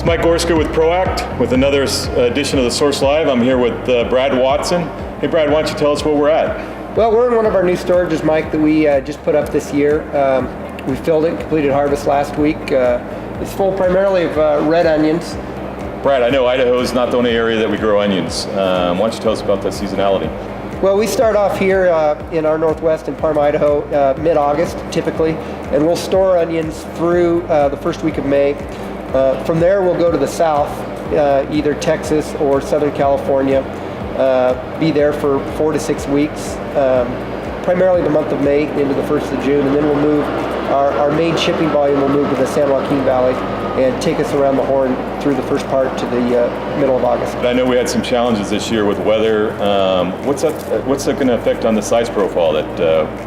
It's Mike Gorska with ProAct with another edition of the Source Live. I'm here with Brad Watson. Hey Brad, why don't you tell us where we're at? Well, we're in one of our new storages, Mike, that we just put up this year. We filled it, completed harvest last week. It's full primarily of red onions. Brad, I know Idaho is not the only area that we grow onions. Why don't you tell us about the seasonality? Well, we start off here in our northwest in Parma, Idaho, mid-August typically, and we'll store onions through the first week of May. From there, we'll go to the south, either Texas or Southern California, be there for 4 to 6 weeks, primarily the month of May into the 1st of June, and then we'll move, our main shipping volume will move to the San Joaquin Valley and take us around the Horn through the first part to the middle of August. I know we had some challenges this year with weather. What's that going to affect on the size profile that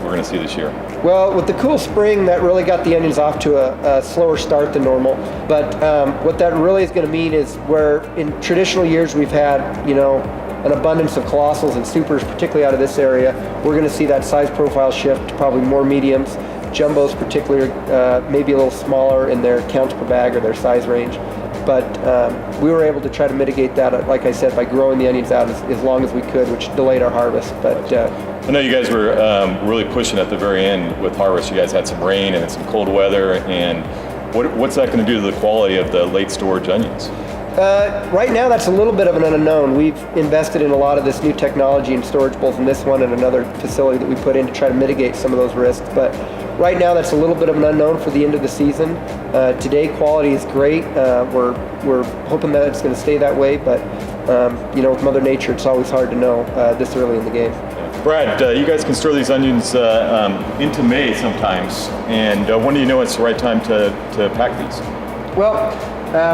we're going to see this year? Well, with the cool spring, that really got the onions off to a slower start than normal. But what that really is going to mean is where in traditional years we've had, an abundance of colossals and supers, particularly out of this area, we're going to see that size profile shift to probably more mediums. Jumbos particularly, maybe a little smaller in their counts per bag or their size range. But we were able to try to mitigate that, like I said, by growing the onions out as long as we could, which delayed our harvest. But I know you guys were really pushing at the very end with harvest. You guys had some rain and some cold weather, and what's that going to do to the quality of the late storage onions? Right now, that's a little bit of an unknown. We've invested in a lot of this new technology and storage, both in this one and another facility that we put in to try to mitigate some of those risks. But right now, that's a little bit of an unknown for the end of the season. Today, quality is great. We're hoping that it's going to stay that way, but with Mother Nature, it's always hard to know this early in the game. Brad, you guys can store these onions into May sometimes, and when do you know it's the right time to pack these? Well,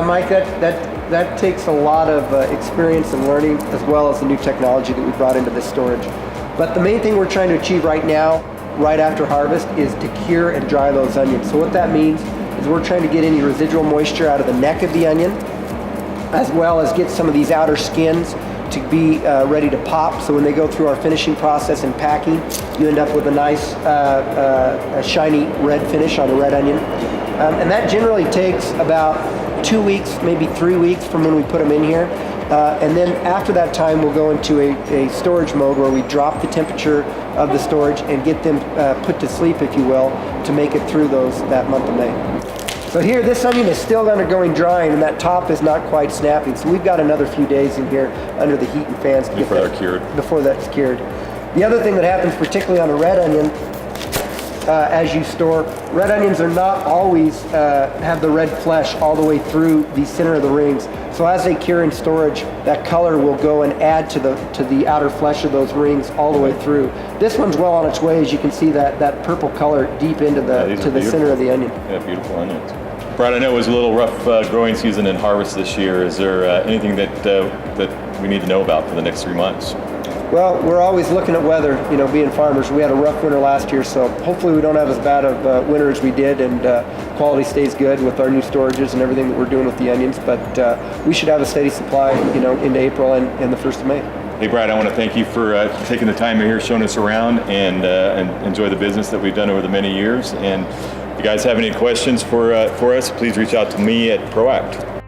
Mike, that takes a lot of experience and learning, as well as the new technology that we brought into this storage. But the main thing we're trying to achieve right now, right after harvest, is to cure and dry those onions. So what that means is we're trying to get any residual moisture out of the neck of the onion, as well as get some of these outer skins to be ready to pop. So when they go through our finishing process and packing, you end up with a nice a shiny red finish on a red onion. And that generally takes about 2 weeks, maybe 3 weeks from when we put them in here. And then after that time, we'll go into a storage mode where we drop the temperature of the storage and get them put to sleep, if you will, to make it through that month of May. So here, this onion is still undergoing drying, and that top is not quite snapping. So we've got another few days in here under the heat and fans to before they're cured. Before that's cured. The other thing that happens, particularly on a red onion, as you store, red onions are not always have the red flesh all the way through the center of the rings. So as they cure in storage, that color will go and add to the outer flesh of those rings all the way through. This one's well on its way, as you can see that purple color deep into the center of the onion. Yeah, beautiful onions. Brad, I know it was a little rough growing season and harvest this year. Is there anything that we need to know about for the next 3 months? Well, we're always looking at weather, being farmers. We had a rough winter last year, so hopefully we don't have as bad of winter as we did, and quality stays good with our new storages and everything that we're doing with the onions. But we should have a steady supply, into April and the 1st of May. Hey, Brad, I want to thank you for taking the time here, showing us around, and enjoy the business that we've done over the many years. And if you guys have any questions for us, please reach out to me at ProAct.